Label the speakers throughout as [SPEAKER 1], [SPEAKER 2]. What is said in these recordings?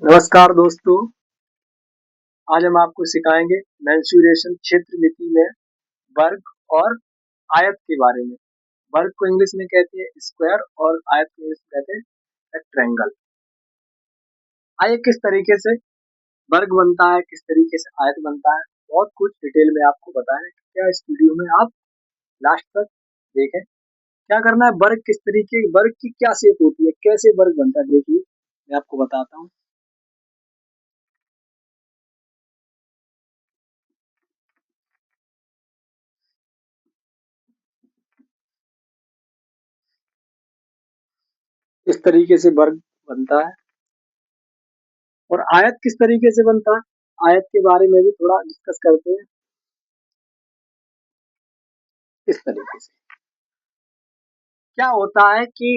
[SPEAKER 1] नमस्कार दोस्तों, आज हम आपको सिखाएंगे मेंसुरेशन क्षेत्रमिति में वर्ग और आयत के बारे में। वर्ग को इंग्लिश में कहते हैं स्क्वायर और आयत को इंग्लिश में कहते हैं रेक्टेंगल। आइए किस तरीके से वर्ग बनता है, किस तरीके से आयत बनता है, बहुत कुछ डिटेल में आपको बताएं। क्या इस वीडियो में आप लास्ट तक देखें। क्या करना है, वर्ग किस तरीके, वर्ग की क्या शेप होती है, कैसे वर्ग बनता है, देखिए मैं आपको बताता हूँ। इस तरीके से वर्ग बनता है। और आयत किस तरीके से बनता है, आयत के बारे में भी थोड़ा डिस्कस करते हैं। इस तरीके से क्या होता है कि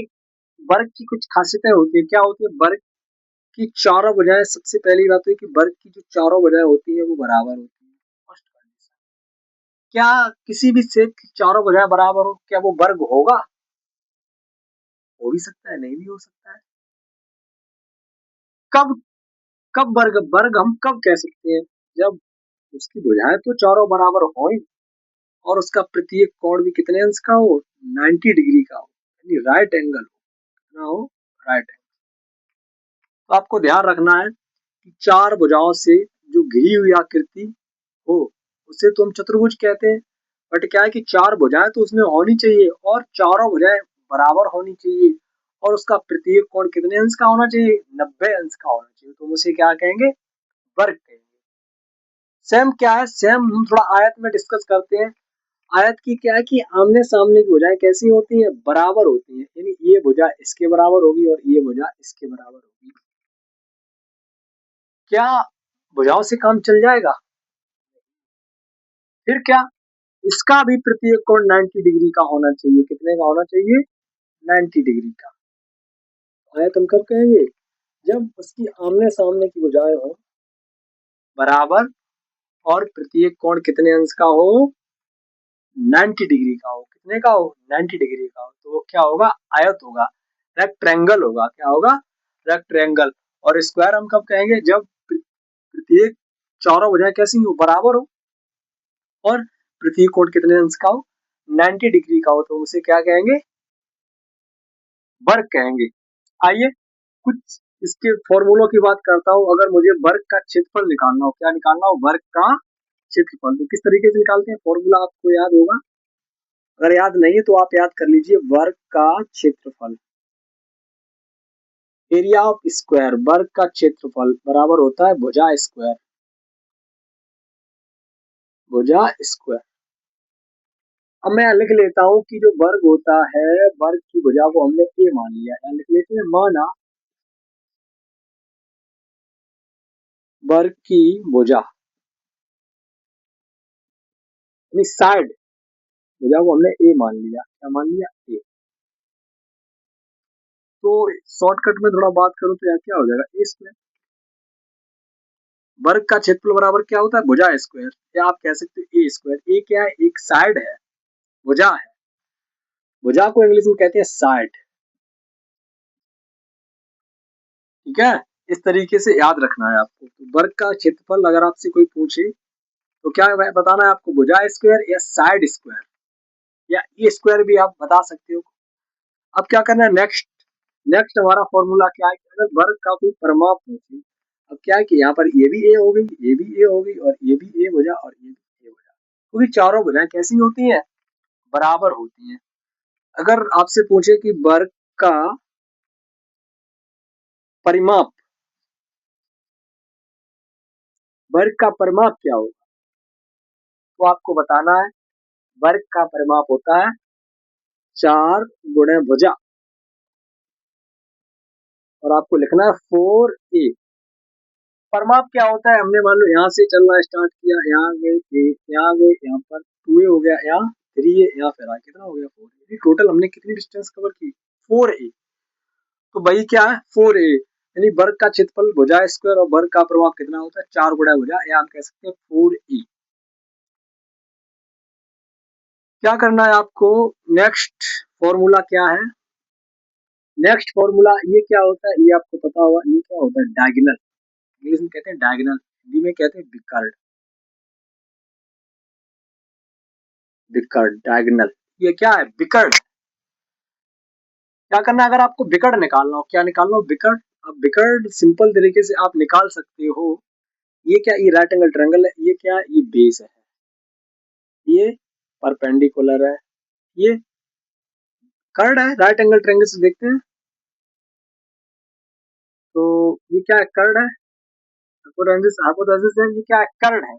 [SPEAKER 1] वर्ग की कुछ खासियतें होती है। क्या होती है, वर्ग की चारों भुजाएं, सबसे पहली बात है कि वर्ग की जो चारों भुजाएं होती है वो बराबर होती है। फर्स्ट कंडीशन, क्या किसी भी शेप की चारों भुजाएं बराबर हो, क्या वो वर्ग होगा? हो भी सकता है, नहीं भी हो सकता है। कब कब वर्ग वर्ग हम कब कह सकते हैं, जब उसकी भुजाएं तो चारों बराबर हो और उसका प्रत्येक कोण भी कितने अंश का हो, 90 डिग्री का हो, यानी राइट एंगल हो ना, हो राइट एंगल। तो आपको ध्यान रखना है कि चार भुजाओं से जो घिरी हुई आकृति हो उसे तो हम चतुर्भुज कहते हैं। बट क्या है कि चार भुजाएं तो उसमें होनी चाहिए और चारों भुजाएं बराबर होनी चाहिए और उसका प्रत्येक कोण कितने अंश का होना चाहिए, 90 अंश का होना चाहिए। तो हम उसे क्या कहेंगे, वर्ग कहेंगे। सेम क्या है, सेम हम थोड़ा आयत में डिस्कस करते हैं। आयत की क्या है कि आमने सामने की भुजाएं कैसी होती हैं, बराबर होती हैं, यानी ये भुजा इसके बराबर होगी और ये भुजा इसके बराबर होगी। क्या भुजाओं से काम चल जाएगा? फिर क्या, इसका भी प्रत्येक कोण 90 डिग्री का होना चाहिए। कितने का होना चाहिए, 90 डिग्री का। आयत हम कब कहेंगे, जब उसकी आमने सामने की भुजाएं हो बराबर और प्रत्येक कोण कितने अंश का हो, 90 डिग्री का हो। कितने का हो, 90 डिग्री का हो। तो वो क्या होगा, आयत होगा, रेक्टेंगल होगा। क्या होगा, रेक्टेंगल। और स्क्वायर हम कब कहेंगे, जब प्रत्येक चारों भुजाएं कैसी हो, बराबर हो और प्रत्येक कोण कितने अंश का हो, 90 डिग्री का हो। तो उसे क्या कहेंगे, वर्ग कहेंगे। आइए कुछ इसके फॉर्मूलों की बात करता हूँ। अगर मुझे वर्ग का क्षेत्रफल निकालना हो, क्या निकालना हो, वर्ग का क्षेत्रफल, तो किस तरीके से निकालते हैं, फॉर्मूला आपको याद होगा। अगर याद नहीं है तो आप याद कर लीजिए, वर्ग का क्षेत्रफल, एरिया ऑफ स्क्वायर, वर्ग का क्षेत्रफल बराबर होता है भुजा स्क्वायर, भुजा स्क्वायर। अब मैं लिख लेता हूँ कि जो वर्ग होता है, वर्ग की भुजा को हमने ए मान लिया है, लिख लेते हैं, माना वर्ग की भुजा यानी साइड भुजा को हमने ए मान लिया। क्या मान लिया, ए। तो शॉर्टकट में थोड़ा बात करूं तो यहाँ क्या हो जाएगा, ए स्क्वायर। वर्ग का क्षेत्रफल बराबर क्या होता है, भुजा स्क्वायर, या आप कह सकते हो ए स्क्वायर। ए क्या है, एक साइड है, भुजा है। भुजा को इंग्लिश में कहते हैं साइड। ठीक है, इस तरीके से याद रखना है आपको। तो वर्ग का क्षेत्रफल अगर आपसे कोई पूछे तो क्या बताना है आपको, भुजा स्क्वायर या साइड स्क्वायर या ए स्क्वायर भी आप बता सकते हो। अब क्या करना है, नेक्स्ट नेक्स्ट हमारा फॉर्मूला क्या है, अगर वर्ग का कोई परिमाप पूछे। अब क्या है कि यहाँ पर ये भी ए हो गई, ये भी ए हो गई और ये भी ए भुजा और ये भी ए भुजा, क्योंकि चारों भुजाएं कैसी होती हैं, बराबर होती हैं। अगर आपसे पूछे कि वर्ग का परिमाप, वर्ग का परिमाप क्या होगा, तो आपको बताना है वर्ग का परिमाप होता है 4 गुणे भुजा और आपको लिखना है 4a। परिमाप क्या होता है, हमने मान लो यहाँ से चलना स्टार्ट किया, यहाँ गए ए, यहाँ गए, यहाँ पर 2a हो गया, यहाँ 3a, यहाँ फिर आगे कितना हो गया 4a। टोटल हमने कितनी डिस्टेंस कवर की, 4a। तो वही क्या है, 4a, यानी वर्ग का क्षेत्रफल भुजा स्क्वायर और वर्ग का परिमाप कितना होता है, 4 गुणा भुजा, या हम कह सकते हैं 4a। क्या करना है आपको, नेक्स्ट फॉर्मूला क्या है, नेक्स्ट फॉर्मूला ये क्या होता है, ये आपको पता होगा, ये क्या होता है, डायगोनल। इंग्लिश में कहते हैं डायगोनल, हिंदी में कहते हैं बिकर्ड। बिकर्ड, डायगोनल, ये क्या है? बिकर्ड। क्या करना है अगर आपको बिकर्ड निकालना हो? क्या निकालना हो? बिकर्ड। अब बिकर्ड सिंपल तरीके से आप निकाल सकते हो। ये क्या? ये राइट एंगल ट्रायंगल है। ये क्या है? ये बेस है। ये परपेंडिकुलर है। ये कर्ड है। राइट एंगल ट्रायंगल से देखते हैं तो ये क्या है? कर्ड है। हाइपोटेन्यूस, हाइपोटेन्यूस है। ये क्या है? कर्ड है।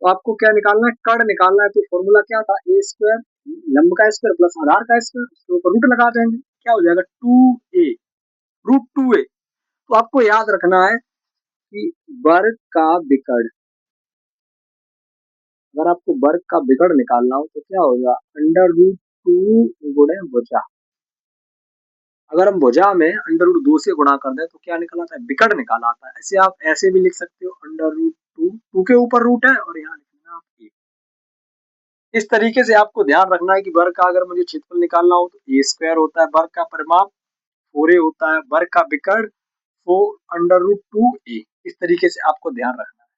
[SPEAKER 1] तो आपको क्या निकालना है? कर्ड निकालना है। तो फॉर्मूला क्या था? ए स्क्वायर, लंब का स्क्वायर प्लस आधार का स्क्वायर, उसके ऊपर रूट लगा देंगे। क्या हो जाएगा? 2a, √2a। तो आपको याद रखना है कि वर्ग का विकर्ण, अगर आपको वर्ग का विकर्ण निकालना हो तो क्या होगा? √2 गुणे भुजा। अगर हम भुजा में √2 से गुणा कर दें तो क्या निकल आता है? विकर्ण निकाल आता है। ऐसे आप ऐसे भी लिख सकते हो, √2, 2 के ऊपर रूट है और यहाँ लिखना आप a। इस तरीके से आपको ध्यान रखना है कि वर्ग का अगर मुझे क्षेत्रफल निकालना हो तो ए स्क्वायर होता है, वर्ग का परिमाप 4a होता है, वर्ग का विकर्ण 4√2a। इस तरीके से आपको ध्यान रखना है।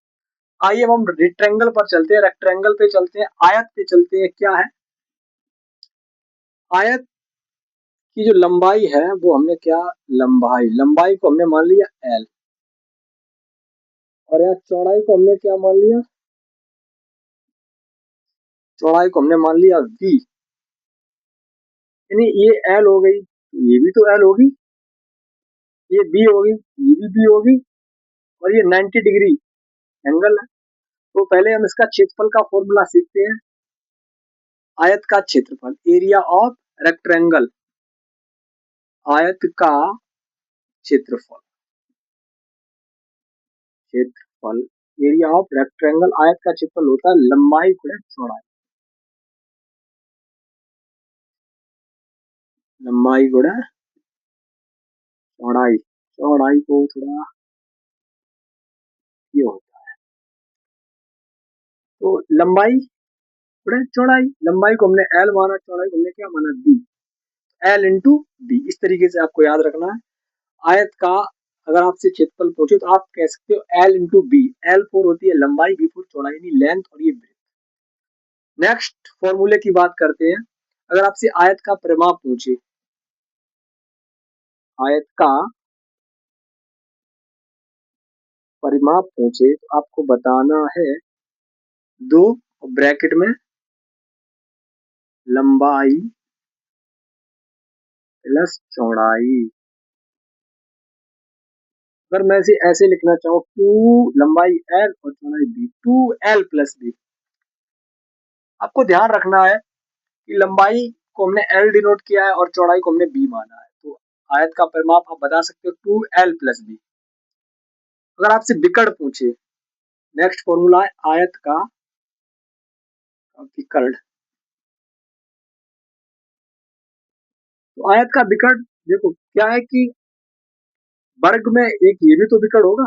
[SPEAKER 1] आइए अब हम रेक्टेंगल पर चलते हैं, रेक्टेंगल पे चलते हैं, आयत पे चलते हैं। क्या है? आयत की जो लंबाई है वो हमने क्या, लंबाई को हमने मान लिया l, और यहाँ चौड़ाई को हमने क्या मान लिया? चौड़ाई को हमने मान लिया v। यानी ये l हो गई, ये भी तो l होगी, ये b होगी, ये भी b होगी, और ये 90 डिग्री एंगल है। तो पहले हम इसका क्षेत्रफल का फॉर्मूला सीखते हैं। आयत का क्षेत्रफल, एरिया ऑफ रेक्टेंगल, आयत का क्षेत्रफल, क्षेत्रफल एरिया ऑफ रेक्टेंगल, आयत का क्षेत्रफल होता है लंबाई गुणे चौड़ाई। लंबाई गुणे चौड़ाई, चौड़ाई को थोड़ा ये होता है। तो लंबाई गुणे चौड़ाई, लंबाई को हमने एल माना, चौड़ाई को हमने क्या माना? बी। एल इंटू बी, इस तरीके से आपको याद रखना है। आयत का अगर आपसे क्षेत्रफल पूछे तो आप कह सकते हो एल इंटू बी। एल 4 होती है लंबाई, बी 4 चौड़ाई, यानी लेंथ, और ये ब्रेथ। नेक्स्ट फॉर्मूले की बात करते हैं। अगर आपसे आयत का परिमाप पूछे, आयत का परिमाप पूछे तो आपको बताना है दो ब्रैकेट में लंबाई प्लस चौड़ाई। अगर मैं इसे ऐसे लिखना चाहूँ, 2 लंबाई एल और चौड़ाई बी, 2l प्लस बी। आपको ध्यान रखना है कि लंबाई को हमने एल डिनोट किया है और चौड़ाई को हमने बी माना है। तो आयत का परिमाप आप बता सकते हो 2l प्लस बी। अगर आपसे विकर्ण पूछे, नेक्स्ट फॉर्मूला है आयत का विकर्ण। तो आयत का विकर्ण देखो क्या है कि वर्ग में एक ये भी तो विकर्ण होगा।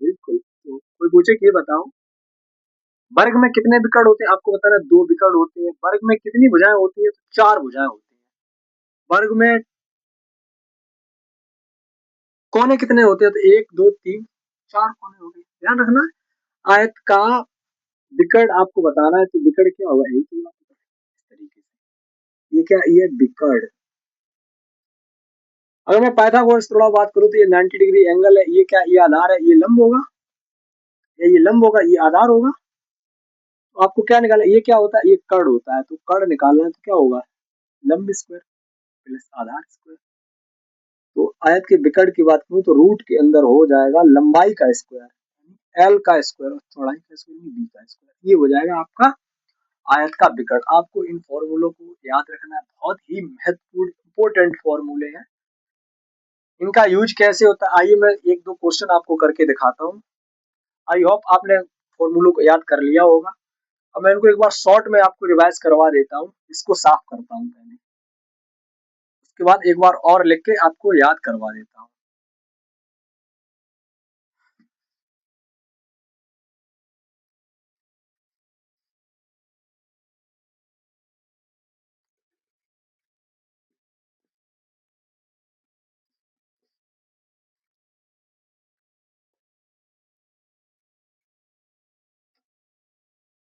[SPEAKER 1] बिल्कुल। तो कोई पूछे कि ये बताओ वर्ग में कितने विकर्ण होते हैं? आपको बताना है 2 विकर्ण होते हैं। वर्ग में कितनी भुजाएं होती है? तो 4 भुजाएं होती हैं। वर्ग में कोने कितने होते हैं? तो 1 2 3 4 कोने हो गए। ध्यान रखना है। आयत का विकर्ण आपको बताना है, तो विकर्ण क्या होगा? यही तो इस तरीके से, ये क्या? ये विकर्ण। अगर मैं पाइथागोरस थोड़ा बात करूं तो ये 90 डिग्री एंगल है। ये क्या? ये आधार है। ये लंब होगा, या ये लंब होगा, ये आधार होगा। तो आपको क्या निकालना है? ये क्या होता है? ये कर्ण होता है। तो कर्ण निकालना है तो क्या होगा? लंब स्क्वायर प्लस आधार स्क्वायर। तो आयत के विकर्ण की बात करूं तो रूट के अंदर हो जाएगा लंबाई का स्क्वायर, एल का स्क्वायर, और चौड़ाई का स्क्वायर, बी का स्क्वायर। ये हो जाएगा आपका आयत का विकर्ण। आपको इन फॉर्मूलों को याद रखना है, बहुत ही महत्वपूर्ण इंपोर्टेंट फॉर्मूले हैं। इनका यूज कैसे होता है, आइए मैं एक दो क्वेश्चन आपको करके दिखाता हूँ। आई होप आपने फॉर्मूलों को याद कर लिया होगा। अब मैं इनको एक बार शॉर्ट में आपको रिवाइज करवा देता हूँ। इसको साफ करता हूँ पहले, उसके बाद एक बार और लिख के आपको याद करवा देता हूँ।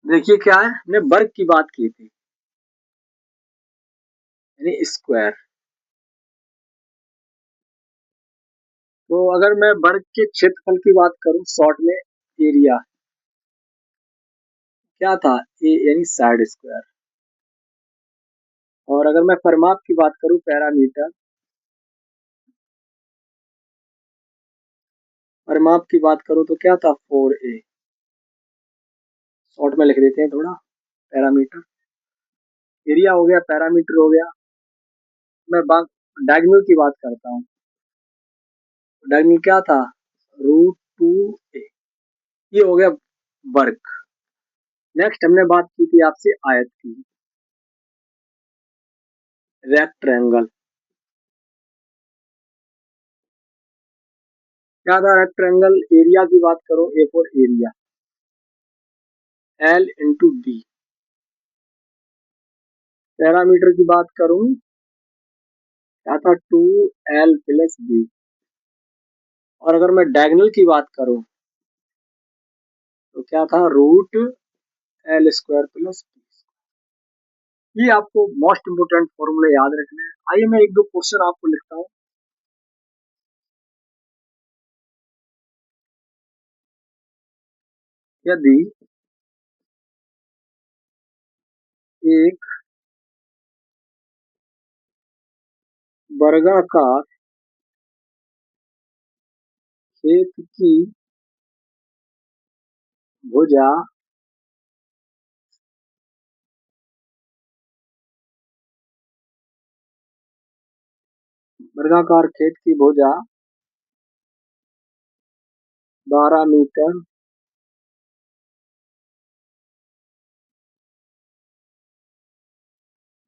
[SPEAKER 1] देखिए क्या है, हमने वर्ग की बात की थी, यानी स्क्वायर। तो अगर मैं वर्ग के क्षेत्रफल की बात करूं, शॉर्ट में एरिया, क्या था, ए यानी साइड स्क्वायर। और अगर मैं परिमाप की बात करूं, पैरामीटर, परिमाप की बात करूं तो क्या था, 4a। शॉर्ट में लिख देते हैं थोड़ा, पैरामीटर। एरिया हो गया, पैरामीटर हो गया। मैं बात डायगोनल की बात करता हूँ। डायगोनल क्या था, √2a। ये हो गया वर्ग। नेक्स्ट हमने बात की थी आपसे आयत की, रेक्टेंगल। क्या था रेक्टेंगल, एरिया की बात करो, A for area, L × D। Parameter की बात करूं, क्या था, 2L + B। और अगर मैं डायगोनल की बात करूं तो क्या था, √L² + B। ये आपको मोस्ट इंपोर्टेंट फॉर्मूले याद रखने हैं। आइए मैं एक दो क्वेश्चन आपको लिखता हूँ। यदि एक वर्गाकार खेत की भुजा वर्गाकार खेत की भुजा 12 मीटर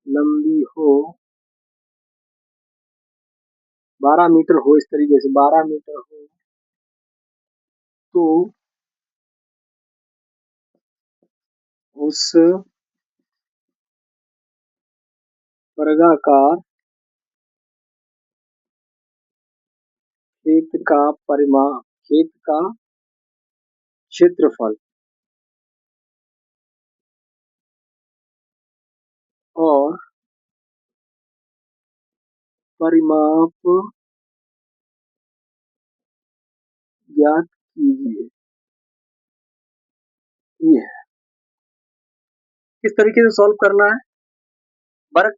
[SPEAKER 1] लंबी हो, 12 मीटर हो, इस तरीके से 12 मीटर हो, तो उस वर्गाकार खेत का परिमाप, खेत का क्षेत्रफल और परिमाप ज्ञात कीजिए। ये है, किस तरीके से सॉल्व करना है। वर्ग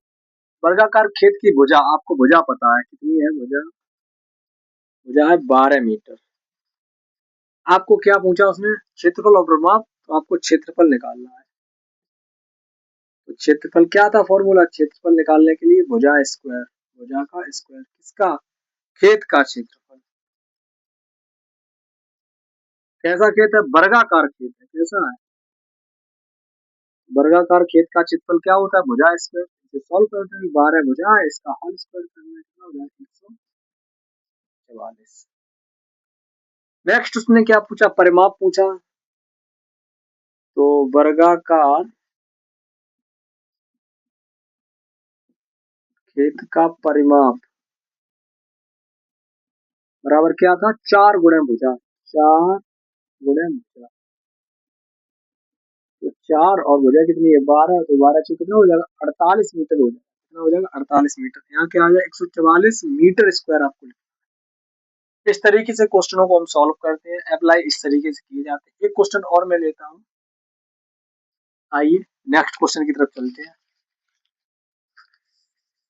[SPEAKER 1] वर्गाकार खेत की भुजा, आपको भुजा पता है कितनी है, भुजा, भुजा है 12 मीटर। आपको क्या पूछा उसने, क्षेत्रफल और परिमाप, तो आपको क्षेत्रफल निकालना है। तो क्षेत्रफल क्या था, फॉर्मूला, क्षेत्रफल निकालने के लिए भुजा स्क्वायर, भुजा का स्क्वायर, किसका, खेत का क्षेत्रफल। कैसा खेत है, वर्गाकार खेत है, कैसा है, वर्गाकार खेत का क्षेत्रफल क्या होता है, भुजा स्क्वायर। इसे सॉल्व करते हैं, 12 भुजा है, इसका होल स्क्वायर करना है, कितना हो जाएगा, 144। नेक्स्ट उसने क्या पूछा, परिमाप पूछा। तो वर्गाकार खेत का परिमाप बराबर क्या था, 4 गुणे भुजा, 4 गुणे भुजा। तो 4 और भुजा कितनी है, 12, तो 12 से कितना हो जाएगा, 48 मीटर हो जाएगा। कितना हो जाएगा, 48 मीटर। यहाँ क्या आ जाएगा, 144 मीटर स्क्वायर आपको लिखना है। इस तरीके से क्वेश्चनों को हम सॉल्व करते हैं, अप्लाई इस तरीके से किए जाते हैं। एक क्वेश्चन और मैं लेता हूँ, आइए नेक्स्ट क्वेश्चन की तरफ चलते हैं।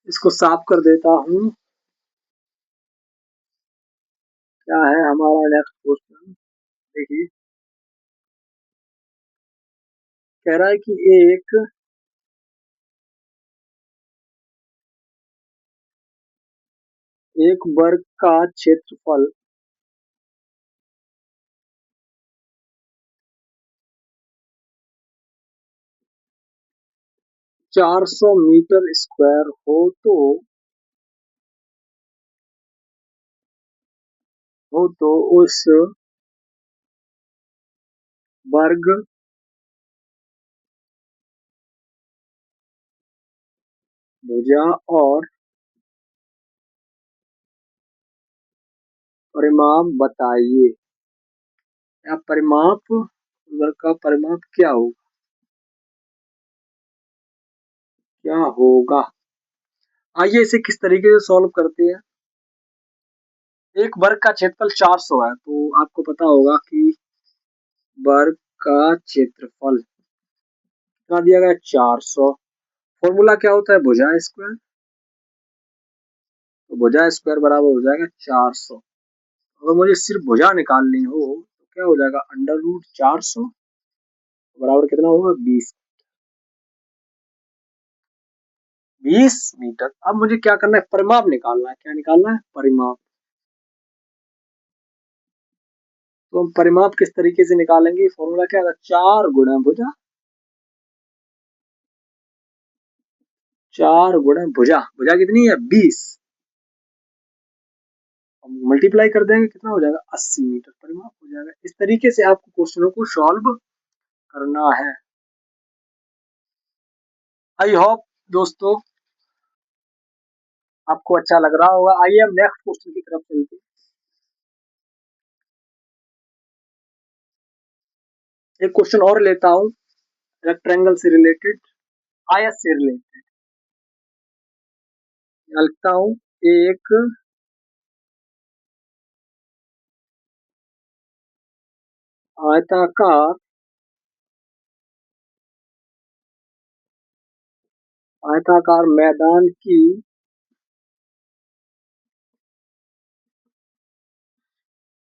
[SPEAKER 1] इसको साफ कर देता हूँ। क्या है हमारा नेक्स्ट क्वेश्चन, देखिए, कह रहा है कि एक वर्ग का क्षेत्रफल 400 मीटर स्क्वायर हो तो उस वर्ग भुजा और परिमाप बताइए। या परिमाप, वर्ग का परिमाप क्या होगा। क्या होगा। आइए इसे किस तरीके से सॉल्व करते हैं। एक वर्ग का क्षेत्रफल 400 है, तो आपको पता होगा कि वर्ग का क्षेत्रफल कितना दिया गया, 400। फॉर्मूला क्या होता है, भुजा स्क्वायर। तो भुजा स्क्वायर बराबर हो जाएगा 400। अगर मुझे सिर्फ भुजा निकालनी हो तो क्या हो जाएगा, अंडर रूट 400 बराबर कितना होगा, 20 मीटर। अब मुझे क्या करना है, परिमाप निकालना है। क्या निकालना है, परिमाप। तो हम परिमाप किस तरीके से निकालेंगे, फॉर्मूला क्या था, 4 गुणा भुजा। 4 गुणा भुजा, भुजा कितनी है, 20। मल्टीप्लाई कर देंगे, कितना हो जाएगा, 80 मीटर परिमाप हो जाएगा। इस तरीके से आपको क्वेश्चनों को सॉल्व करना है। आई होप दोस्तों आपको अच्छा लग रहा होगा। आइए हम नेक्स्ट क्वेश्चन की तरफ चलते हैं। एक क्वेश्चन और लेता हूँ, रेक्टेंगल से रिलेटेड, आयत से रिलेटेड। लिखता हूँ, एक आयताकार आयताकार मैदान की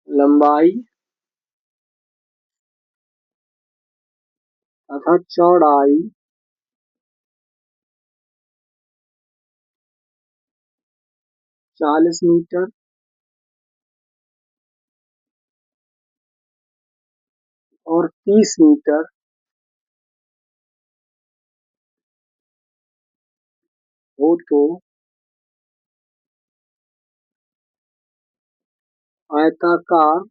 [SPEAKER 1] लंबाई तथा चौड़ाई 40 मीटर और 30 मीटर हो तो आयताकार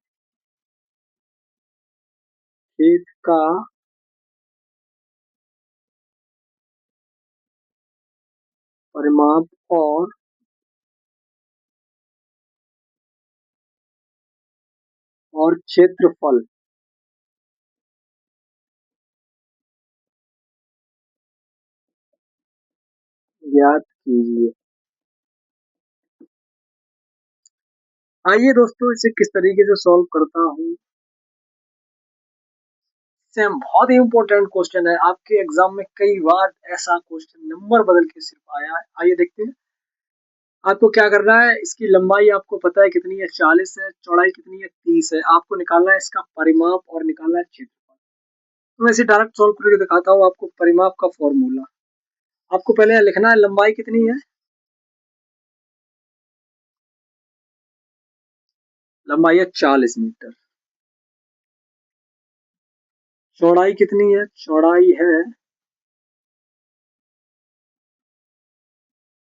[SPEAKER 1] खेत का परिमाप और क्षेत्रफल ज्ञात कीजिए। आइए दोस्तों इसे किस तरीके से सॉल्व करता हूँ। सेम बहुत ही इंपॉर्टेंट क्वेश्चन है, आपके एग्जाम में कई बार ऐसा क्वेश्चन नंबर बदल के सिर्फ आया है। आइए देखते हैं। आपको क्या करना है, इसकी लंबाई आपको पता है कितनी है, 40 है। चौड़ाई कितनी है, 30 है। आपको निकालना है इसका परिमाप और निकालना है क्षेत्रफल। तो मैं इसे डायरेक्ट सॉल्व करके दिखाता हूँ आपको। परिमाप का फॉर्मूला आपको पहले लिखना है, लंबाई कितनी है, लंबाई है 40 मीटर। चौड़ाई कितनी है, चौड़ाई है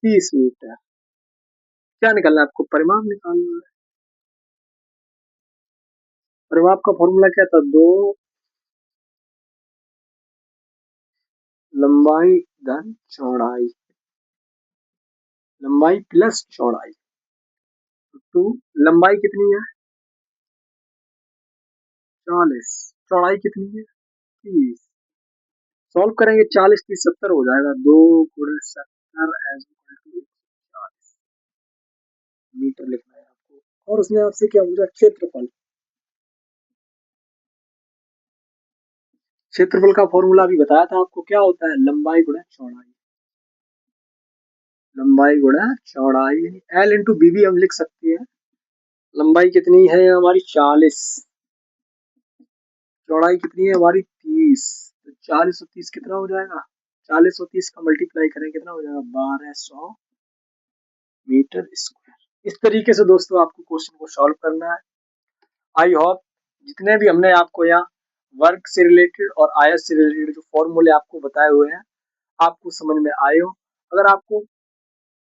[SPEAKER 1] 30 मीटर। क्या निकालना है आपको, परिमाप निकालना है। परिमाप का फॉर्मूला क्या था, दो लंबाई धन चौड़ाई, लंबाई प्लस चौड़ाई। टू, लंबाई कितनी है, 40। चौड़ाई कितनी है, 30। सॉल्व करेंगे, 40 30 70 हो जाएगा। 2 गुणे 70 एज इक्वल टू 40 मीटर लिखना है आपको। और उसने आपसे क्या पूछा, क्षेत्रफल। क्षेत्रफल का फॉर्मूला अभी बताया था आपको, क्या होता है, लंबाई गुणा चौड़ाई। लंबाई गुणा चौड़ाई, एल इंटू बी भी हम लिख सकते हैं। लंबाई कितनी है हमारी, 40। चौड़ाई कितनी है हमारी, 30। तो 40 और 30 कितना हो जाएगा, 40 और 30 का मल्टीप्लाई करें कितना हो जाएगा, 1200 मीटर स्क्वायर। इस तरीके से दोस्तों आपको क्वेश्चन को सॉल्व करना है। आई होप जितने भी हमने आपको यहाँ वर्क से रिलेटेड और आयत से रिलेटेड जो फॉर्मूले आपको बताए हुए हैं आपको समझ में आए हो। अगर आपको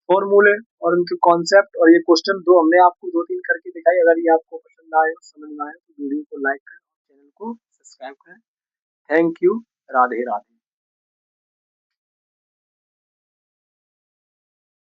[SPEAKER 1] फॉर्मूले और उनके कॉन्सेप्ट और ये क्वेश्चन दो हमने आपको 2 3 करके दिखाई, अगर ये आपको पसंद आए, समझ में आए, तो वीडियो को लाइक करें, चैनल को सब्सक्राइब करें। Thank you. राधे राधे।